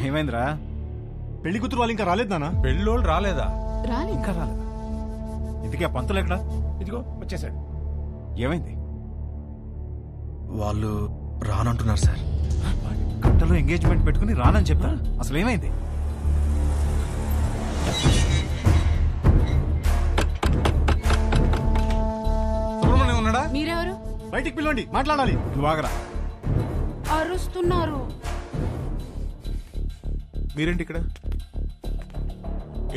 ఏమైందిరా? పెళ్లి కూతురు వాళ్ళు ఇంకా రాలేదు నాన్న. పెళ్ళోళ్ళు రాలేదా? ఇంకా రాలేదా? ఇంతకీ ఆ పంతులు ఎక్కడా? ఇదిగో వచ్చేసాడు. ఏమైంది? వాళ్ళు రానంటున్నారు సార్. గంటలో ఎంగేజ్మెంట్ పెట్టుకుని రానని చెప్తా. అసలు ఏమైంది? సుబ్రహ్మణ్యం ఉన్నాడా? మీరెవరు? బయటికి పిలవండి, మాట్లాడాలి. నువ్వు ఆగరా. అరుస్తున్నారు. మీరేంటి ఇక్కడ?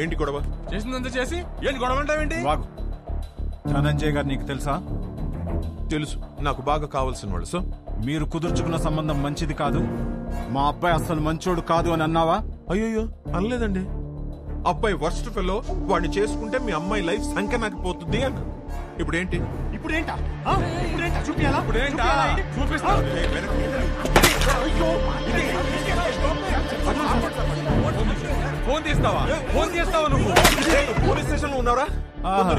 ఏంటి గొడవ? చేసిందంతా చేసి ఏంటి గొడవ అంటావేంటి? వాగు. ధనంజయ్ గారు నీకు తెలుసా? తెలుసు, నాకు బాగా కావాల్సిన వాళ్ళు. సో మీరు కుదుర్చుకున్న సంబంధం మంచిది కాదు, మా అబ్బాయి అసలు మంచోడు కాదు అని అన్నావా? అయ్యో అనలేదండి. అబ్బాయి వర్స్ట్ ఫెలో, వాడిని చేసుకుంటే మీ అమ్మాయి లైఫ్ సంఖ్య పోతుంది అన్న. ఇప్పుడేంటి? ఇప్పుడేంటా? చూపియాలా? ఇప్పుడేంటా? చూపిస్తా. ఫోన్ తీస్తావా? ఫోన్ చేస్తావా నువ్వు? పోలీస్ స్టేషన్ లో ఉన్నారా?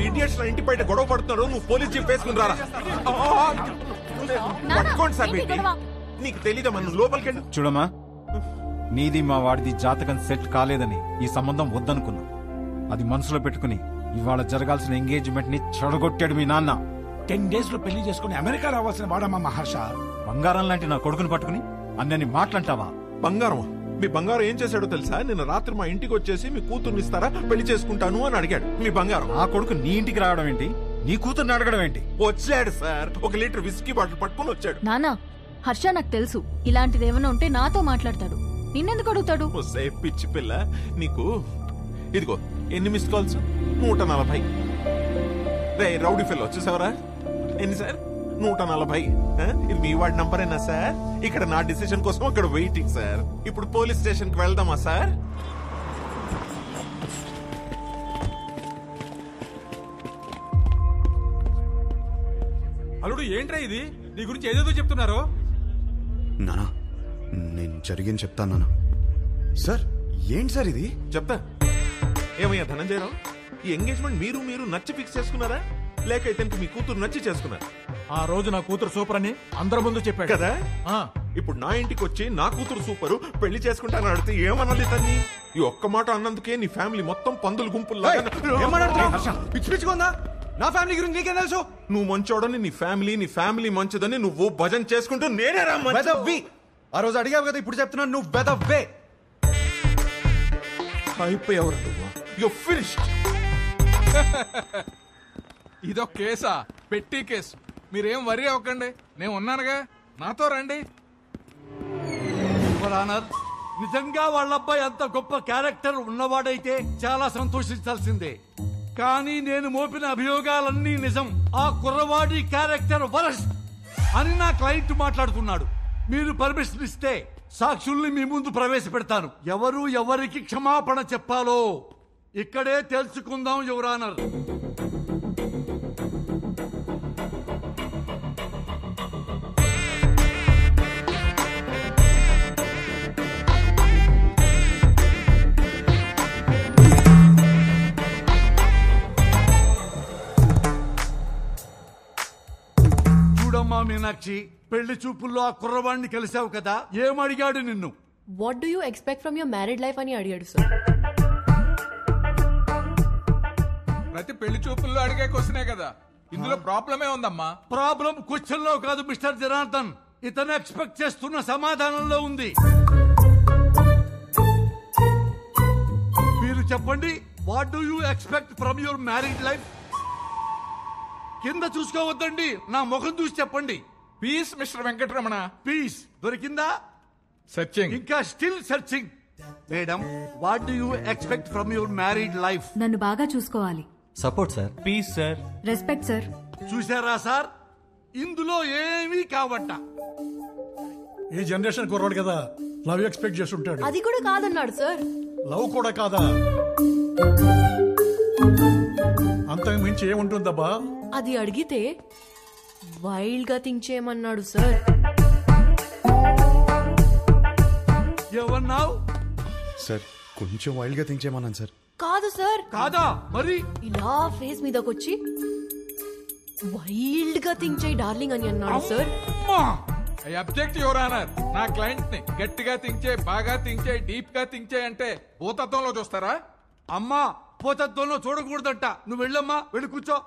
ఇడియట్స్ నా ఇంటి బయట గొడవ పడుతున్నారు, నువ్వు పోలీస్ జీప్ వేసుకుని రారా. పట్టుకోండి సార్. నీకు తెలీదా? మనం లోపలికి వెళ్ళి చూడమ్మా, నీది మా వాడిది జాతకం సెట్ కాలేదని ఈ సంబంధం వద్దనుకున్నాం. అది మనసులో పెట్టుకుని ఇవాళ జరగాల్సిన ఎంగేజ్మెంట్ ని చెడగొట్టాడు మీ నాన్న. 10 days లో పెళ్లి చేసుకుని అమెరికా రావాల్సిన వాడమ్మా మహర్ష. బంగారం లాంటి నా కొడుకుని పట్టుకుని అన్నని మాట్లాంటావా? బంగారం? మీ బంగారం ఏం చేశాడో తెలుసా? నిన్న రాత్రి మా ఇంటికి వచ్చేసి మీ కూతుర్ని ఇస్తారా, పెళ్లి చేసుకుంటాను అని అడిగాడు. మీ బంగారం. ఆ కొడుకు నీ ఇంటికి రావడం ఏంటి? నీ కూతుర్ని అడగడం ఏంటి? వచ్చాడు సార్, 1 లీటర్ విస్కీ బాటిల్ పట్టుకుని వచ్చాడు. నానా, హర్ష నాకు తెలుసు, ఇలాంటిది ఏమైనా ఉంటే నాతో మాట్లాడతాడు. నిన్నెందుకు అడుగుతాడు? పిచ్చి పిల్ల నీకు. ఇదిగో ఎన్ని మిస్ కాల్స్? 140. రే రౌడీ ఫెల్లో వచ్చేసావరా? ఎన్ని సార్? 140. ఇది మీ వాడి నంబరేనా సార్? ఇక్కడ నా డిసిషన్ కోసం అక్కడ వెయిటింగ్ సార్. ఇప్పుడు పోలీస్ స్టేషన్ కి వెళ్దామా సార్? అల్లుడు ఏంట్రా ఇది? నీ గురించి ఏదేదో చెప్తున్నారు. నానా, నేను జరిగింది చెప్తాను నానా. సార్ ఏంటి సార్ ఇది? చెప్తా. ఏమయ్యా ధనంజయరావు, ఈ ఎంగేజ్మెంట్ మీరు నచ్చి ఫిక్స్ చేసుకున్నారా, లేక ఇతనికి మీ కూతురు నచ్చి చేసుకున్నారా? ఆ రోజు నా కూతురు సూపర్ అని అందరి ముందు చెప్పాడు కదా. ఇప్పుడు నా ఇంటికి వచ్చి నా కూతురు సూపరు, పెళ్లి చేసుకుంటాను అడిగితే ఏమనాలి తన్ని? ఈ ఒక్క మాట అన్నందుకే నీ ఫ్యామిలీ మొత్తం పందుల గుంపుల్లో. పిచ్చి పిచ్చిగా నా ఫ్యామిలీ గురించి నీకేం తెలుసు? నువ్వు మంచోడని నీ ఫ్యామిలీ మంచిదని నువ్వు భజన చేసుకుంటూ నేనే రా వెదవ్వి. ఆ రోజు అడిగావు కదా, ఇప్పుడు చెప్తున్నాను నువ్వు వెదవ్వే. అయిపోయావు నువ్వు. You finished. ఇదొక కేసా? పెట్టి కేసు. మీరేం వరి అవ్వకండి, నేను ఉన్నానుగా, నాతో రండి. నిజంగా వాళ్ళబ్బాయి అంత గొప్ప క్యారెక్టర్ ఉన్నవాడైతే చాలా సంతోషించాల్సిందే. కానీ నేను మోపిన అభియోగాలన్నీ నిజం. ఆ కుర్రవాడి క్యారెక్టర్ వరస్ట్ అని నా క్లయింట్ మాట్లాడుతున్నాడు. మీరు పర్మిషన్ ఇస్తే సాక్షుల్ని మీ ముందు ప్రవేశపెడతాను. ఎవరు ఎవరికి క్షమాపణ చెప్పాలో ఇక్కడే తెలుసుకుందాం యువర్ ఆనర్. చూడమ్మా మీనాక్షి, పెళ్లి చూపుల్లో ఆ కుర్రవాడిని కలిసావు కదా, ఏమడిగాడు నిన్ను? What do you expect from your married life అని అడిగాడు సార్. ప్రతి పెళ్లి చూపుల్లో అడిగే క్వశ్చనే కదా, ఇందులో ప్రాబ్లమే ఉందమ్మా. ప్రాబ్లం క్వశ్చన్ లో కాదు మిస్టర్ జనార్దన్, ఇతను ఎక్స్పెక్ట్ చేస్తున్న సమాధానంలో ఉంది. మీరు చెప్పండి, what do you expect from your married life? కింద చూసుకోవద్దండి, నా ముఖం చూసి చెప్పండి. Peace mister Venkataramana. పీస్ దొరికిందా? సెర్చింగ్. ఇంకా still searching. Madam, what do you expect from your married life? నన్ను బాగా చూసుకోవాలి. Support sir. Peace sir. Respect sir. చూసారా సార్, ఇందులో ఏమీ కావట్ట. ఈ జనరేషన్ కుర్రాడు కదా, లవ్ ఎక్స్పెక్ట్ చేస్తుంటాడు. అది కూడా కాదన్నాడు సార్. లవ్ కూడా కాదా? అంతకు మించి ఏముంటుందబ్బా? అది అడిగితే వైల్డ్ గా థింక్ చేయమన్నాడు సార్. ఏమన్నావు? సార్ కొంచెం వైల్డ్ గా థింక్ చేయమన్నాను సార్. కాదు సార్. కాదా మరి? ఇలా ఫేస్ మీదకొచ్చి వైల్డ్ గా థింక్ చేయి డార్లింగ్ అని అన్నాడు sir. I object your honour. నా క్లయింట్ ని గట్టిగా తించే, బాగా తించే, డీప్ గా తించే అంటే భూతత్వంలో చూస్తారా? అమ్మా పోతత్వంలో చూడకూడదంట. నువ్వు వెళ్ళమ్మా, వెళ్ళి కూర్చో.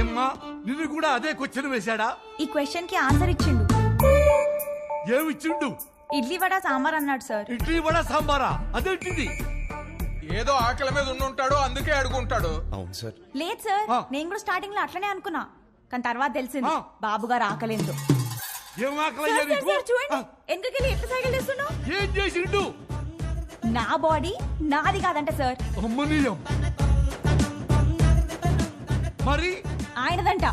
ఏమ్మా నిన్ను కూడా అదే క్వశ్చన్ వేశాడా? ఈ క్వశ్చన్ కి ఆన్సర్ ఇచ్చిండు. ఏమిచ్చిండు? ఇడ్లీ వడ సాంబార్ అన్నాడు సార్. ఇడ్లీ వడ సాంబారా? అదేంటిది? ఏదో ఆకలి మీద ఉండుంటాడు, అందుకే అడుగుంటాడు. అవును సార్. లేదు సార్, నేను కూడా స్టార్టింగ్ లో అట్లనే అనుకున్నా, కానీ తర్వాత తెలిసింది బాబు గారు ఆకలేదు. ఏం ఆకలి? చూడండి ఎందుకెళ్ళి ఎట్లా సైకిల్ చేస్తున్నావు? ఏం చేసిండు? నా బాడీ నాది కాదంట సార్. అమ్మనీయం. మరి ఆయనదంట.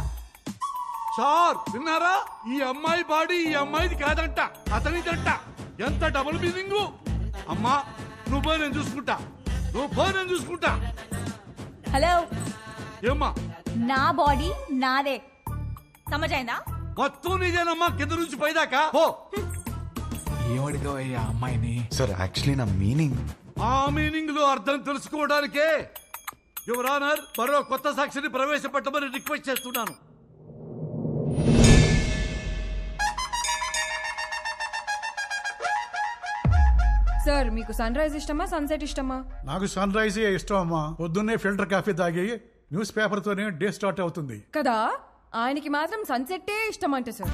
సార్ విన్నారా? ఈ అమ్మాయి బాడీ ఈ అమ్మాయిది కాదంట, అతనిదంట. ఎంత డబుల్ మీనింగ్. అమ్మా నువ్వు పోయి నేను చూసుకుంటా, నువ్వు పోయి నేను చూసుకుంటా. హలో ఏమ్మా? నా బాడీ నాదే, సమజైందా? మొత్తం నీదేనమ్మా, కింద నుంచి పైదాకా. ఏమడిగా ఆ అమ్మాయిని? సార్ యాక్చువల్లీ నా మీనింగ్. ఆ మీనింగ్ లో అర్థం తెలుసుకోవడానికే యువర్ ఆనర్ మరో కొత్త సాక్షిని ప్రవేశపెట్టమని రిక్వెస్ట్ చేస్తున్నాను. సార్ మీకు సన్ రైజ్ ఇష్టమా సన్సెట్ ఇష్టమా? నాకు సన్ రైజ్ ఇష్టం అమ్మా. పొద్దున్నే ఫిల్టర్ కాఫీ తాగి న్యూస్ పేపర్ తోనే డే స్టార్ట్ అవుతుంది కదా. ఆయనకి మాత్రం సన్సెట్టే ఇష్టం అంట సార్.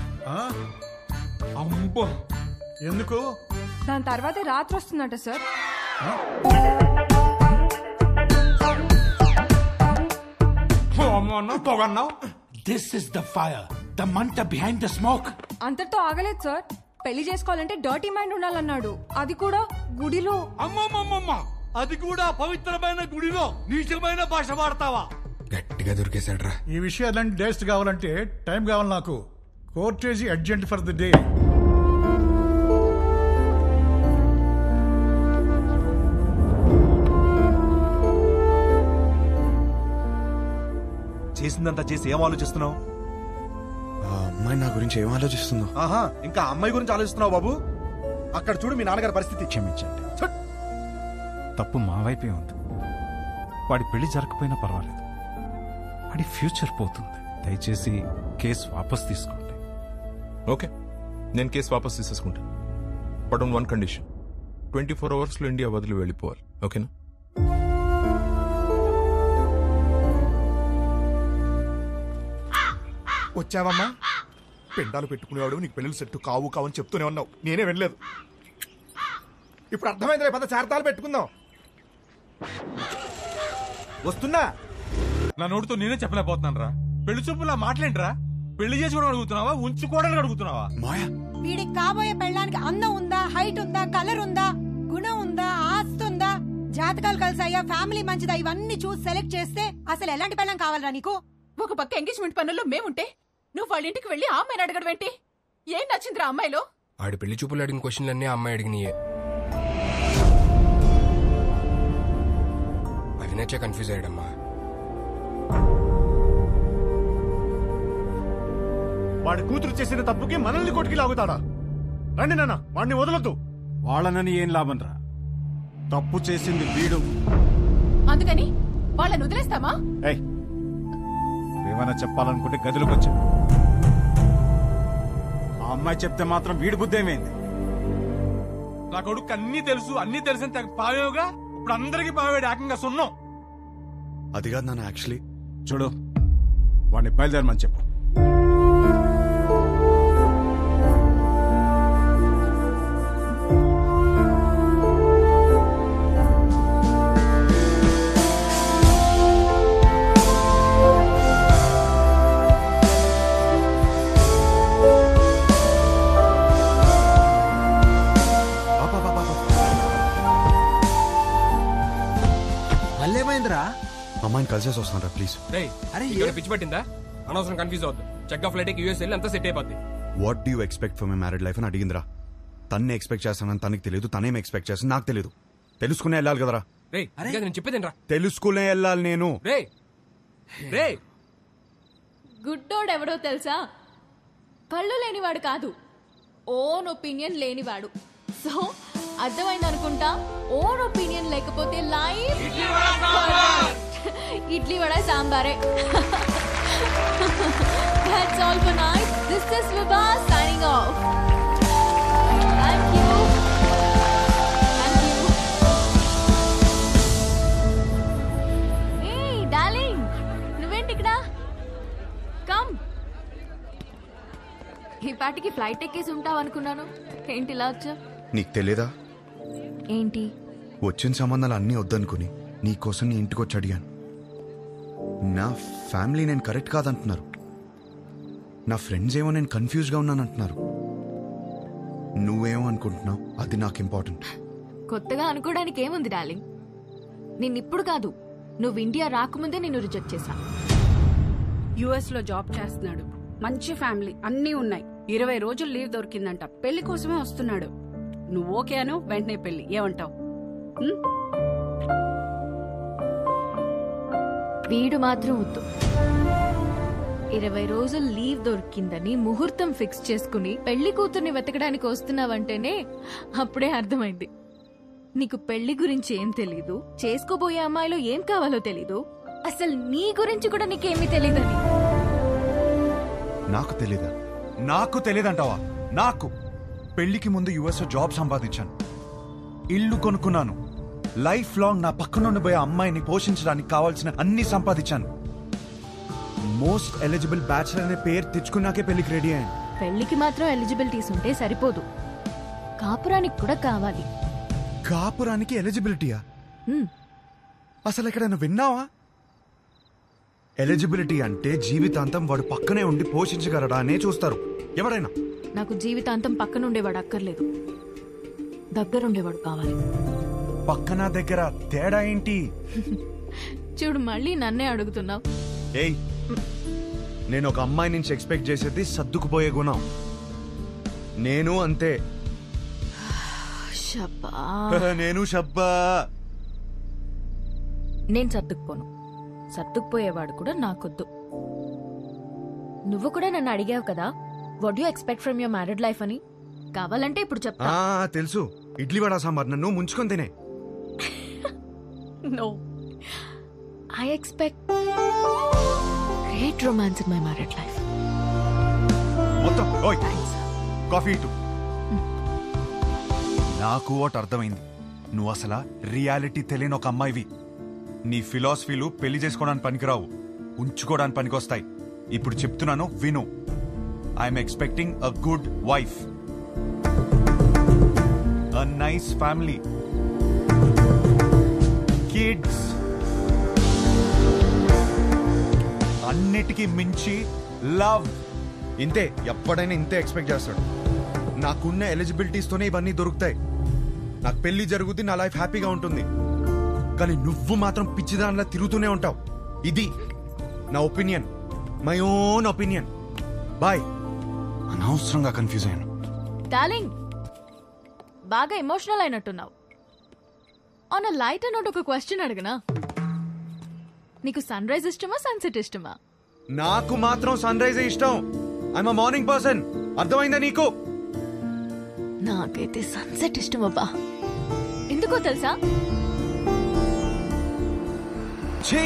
అమ్మో, ఎందుకు? దాని తర్వాతే రాత్రి వస్తుందంట sir. This is the fire, the మంట బిహైండ్ ద స్మోక్. అంతటితో ఆగలేదు సార్. పెళ్లి చేసుకోవాలంటే డర్టీ మైండ్ ఉండాలన్నాడు, అది కూడా గుడిలో. అమ్మమ్మమ్మమ్మ, అది కూడా పవిత్రమైన గుడిలో నీచమైన భాష వాడతావా? గట్టిగా దొరికేశాడ్రా. ఈ విషయాలన్నీ డేస్ట్ కావాలంటే టైం కావాలి నాకు. Courtesy urgent for the day. చేసిందంతా చేసి ఏం ఆలోచిస్తున్నావు? ఆ అమ్మాయి నా గురించి ఏం ఆలోచిస్తుందో. ఆహా, ఇంకా అమ్మాయి గురించి ఆలోచిస్తున్నావు బాబు? అక్కడ చూడు మీ నాన్నగారి పరిస్థితి. క్షమించండి, తప్పు మా వైపే ఉంది. వాడి పెళ్లి జరగకపోయినా పర్వాలేదు, వాడి ఫ్యూచర్ పోతుంది. దయచేసి కేసు వాపస్ తీసుకోండి. ఓకే, నేను కేసు వాపస్ తీసేసుకుంటాను. But on one condition, 24 hours లో ఇండియా వదిలి వెళ్ళిపోవాలి. ఓకేనా? వచ్చావమ్మా? పెండాలు పెట్టుకునేవాడు నీకు పెళ్లి సెట్టు కావు కావు అని చెప్తూనే ఉన్నావు, నేనే వెళ్ళలేదు. ఇప్పుడు అర్థమైంది, పద చార్తాలు పెట్టుకుందాం. వస్తున్నా. నా నోటితో నేనే చెప్పలేకపోతున్నాను రా. పెళ్లి చూపులా మాట్లాడరా? పెళ్లి చేసుకోవడం అడుగుతున్నావా, ఉంచుకోవడానికి అడుగుతున్నావా? మాయా, వీడికి కాబోయే పెళ్ళానికి అందం ఉందా, హైట్ ఉందా, కలర్ ఉందా, గుణం ఉందా, ఆస్తి ఉందా, జాతకాలు కలిసాయా, ఫ్యామిలీ మంచిదా, ఇవన్నీ చూసి సెలెక్ట్ చేస్తే అసలు ఎలాంటి పెళ్ళం కావాలరా నీకు? ఒక పక్క ఎంగేజ్మెంట్ పనుల్లో మేముంటే నువ్వు వాళ్ళ ఇంటికి వెళ్ళి ఆ అమ్మాయిని అడగడం ఏంటి? ఏం నచ్చిందిరా అమ్మాయిలో? ఆడి పెళ్లి చూపులు అడిగిన క్వశ్చన్లన్నీ ఆ అమ్మాయి అడిగినాయే. అవి నచ్చే కన్ఫ్యూజ్ అయ్యాడమ్మా. వాడి కూతురు చేసిన తప్పుకి మనల్ని కొట్టుకి లాగుతాడా? రండి నాన్న, వాడిని వదలొద్దు. వాళ్ళనని ఏం లాభం రా, తప్పు చేసింది వీడు. అందుకని వాళ్ళని వదిలేస్తామా? ఏయ్, ఏమైనా చెప్పాలనుకుంటే గదిలోకి వచ్చా. ఆ అమ్మాయి చెప్తే మాత్రం వీడి బుద్ధి ఏమైంది? నా కొడుకు అన్ని తెలుసు, అన్ని తెలిసిన పావేవుగా ఇప్పుడు అందరికి పావేడు ఏకంగా సున్నం. అది కాదు నాన్న, యాక్చువల్లీ చూడు, వాడిని బయలుదేరమని చెప్పు. అమ్మాయిని కలిసేసి వస్తాను ప్లీజ్. అరే పిచ్చి పట్టిందా? అనవసరం కన్ఫ్యూజ్ అవుద్దు. చెక్ ఆఫ్ ఫ్లైట్ యూఎస్ వెళ్ళి అంతా సెట్ అయిపోద్ది. What do you expect for my married life అని అడిగిందిరా. తన్నే ఎక్స్పెక్ట్ చేస్తానని తనకి తెలియదు, తనేం ఎక్స్పెక్ట్ చేస్తాను నాకు తెలియదు. తెలుసుకునే వెళ్ళాలి కదరా. నేను చెప్పేదేనరా, తెలుసుకునే వెళ్ళాలి నేను. గుడ్డోడు ఎవడో తెలుసా? కళ్ళు లేనివాడు కాదు, ఓన్ ఒపీనియన్ లేనివాడు. సో అర్థమైంది అనుకుంటా. ఓన్ ఒపీనియన్ లేకపోతే లైఫ్ ఇడ్లీ వడ సాంబారే. That's all for night. This is Vibha signing off. Thank you. Thank you. Hey, darling. నువ్వేంటి ఇక్కడ? Come. ఈ పాటికి ఫ్లైట్ ఎక్కేసి ఉంటావు అనుకున్నాను. ఏంటి ఇలా వచ్చా? నీకు తెలియదా? ఏంటి? వచ్చిన సంబంధాలు అన్నీ వద్దనుకుని నీకోసం నీ ఇంటికి వచ్చి అడిగాను. నా ఫ్యామిలీ నేను కరెక్ట్ కాదంటున్నారు. నా ఫ్రెండ్స్ ఏమో నేను కన్ఫ్యూజ్గా ఉన్నానంటున్నారు. నువ్వేమో అనుకుంటున్నావు, అది నాకు ఇంపార్టెంట్. కొత్తగా అనుకోవడానికి ఏముంది డార్లింగ్. నిన్నిప్పుడు కాదు, నువ్వు ఇండియా రాకముందే నిన్ను రిజెక్ట్ చేశా. యుఎస్ లో జాబ్ చేస్తున్నాడు, మంచి ఫ్యామిలీ, అన్నీ ఉన్నాయి. 20 రోజులు లీవ్ దొరికిందంట. పెళ్లి కోసమే వస్తున్నాడు. నువ్వు ఓకే అను, వెంటనే పెళ్లి. ఏమంటావు? వీడు మాత్రం వద్దు. 20 రోజులు లీవ్ దొరికిందని ముహూర్తం ఫిక్స్ చేసుకుని పెళ్లి కూతుర్ని వెతకడానికి వస్తున్నావంటేనే అప్పుడే అర్థమైంది నీకు పెళ్లి గురించి ఏం తెలీదు, చేసుకోబోయే అమ్మాయిలో ఏం కావాలో తెలీదు, అసలు నీ గురించి కూడా నీకేమీ తెలీదని. నాకు తెలీదా? నాకు తెలియదంటావా? నాకు పెళ్లికి ముందు యుఎస్ జాబ్ సంపాదించాను, ఇల్లు కొనుక్కున్నాను, లైఫ్ లాంగ్ నా పక్కనుండిపోయే అమ్మాయిని పోషించడానికి కావాల్సిన అన్ని సంపాదించాను. మోస్ట్ ఎలిజిబుల్ బ్యాచిలర్ అనే పేరు తెచ్చుకున్నాకే పెళ్లికి రెడీ అయ్యాను. పెళ్లికి మాత్రం ఎలిజిబిలిటీస్ ఉంటే సరిపోదు, కాపురానికి కూడా కావాలి. కాపురానికి ఎలిజిబిలిటీయా? అసలు ఎక్కడైనా విన్నావా? ఎలిజిబిలిటీ అంటే జీవితాంతం వాడు పక్కనే ఉండి పోషించగలడా అనే చూస్తారు ఎవరైనా. నాకు జీవితాంతం పక్కనుండేవాడు అక్కర్లేదు, దగ్గరుండేవాడు కావాలి. పక్కన దగ్గర తేడా ఏంటి? చూడు, మళ్ళీ నన్నే అడుగుతున్నావు. ఏయ్, నేను ఒక అమ్మాయి నుంచి ఎక్స్పెక్ట్ చేసేది సర్దుకుపోయే గుణం. నేను అంతే. నేను షబ్బా. నేను సర్దుకుపోను, సర్దుకుపోయేవాడు కూడా నాకొద్దు. నువ్వు కూడా నన్ను అడిగావు కదా, what you expect from your married life అని. కావాలంటే ఇప్పుడు చెప్తా. తెలుసు, ఇడ్లీ వడ సాంబార్ నన్ను ముంచుకొని తినే. No, I expect great romance in my married life. మొత్తం ఓయ్ కాఫీ ఇటు. నాకు ఒకటి అర్థమైంది, నువ్వు అసలు రియాలిటీ తెలియని ఒక అమ్మాయివి. నీ ఫిలాసఫీలు పెళ్లి చేసుకోవడానికి పనికిరావు, ఉంచుకోవడానికి పనికొస్తాయి. ఇప్పుడు చెప్తున్నాను విను. I'm expecting a good wife, a nice family, kids, అన్నిటికీ మించి లవ్. ఇంతే, ఎప్పుడైనా ఇంతే ఎక్స్పెక్ట్ చేస్తాడు. నాకున్న ఎలిజిబిలిటీస్ తోనే ఇవన్నీ దొరుకుతాయి. నాకు పెళ్లి జరుగుతుంది, నా లైఫ్ హ్యాపీగా ఉంటుంది. కానీ నువ్వు మాత్రం పిచ్చిదానిలా తిరుగుతూనే ఉంటావు. ఇది నా opinion, my own opinion. Bye. అనవసరంగా కన్ఫ్యూజ్ అయ్యాను. డార్లింగ్, బాగా ఎమోషనల్ అయినట్టున్నావు. ఆన్ అ లైటర్ నోట్ ఒక క్వశ్చన్ అడగనా? నీకు సన్ రైజ్ ఇష్టమా, సన్సెట్ ఇష్టమా? నాకు మాత్రం సన్ రైజ్ ఇష్టం. I'm a morning person. అర్థమైందా నీకు? నాకైతే సన్సెట్ ఇష్టం అబ్బా. ఎందుకో తెలుసా? ఛీ,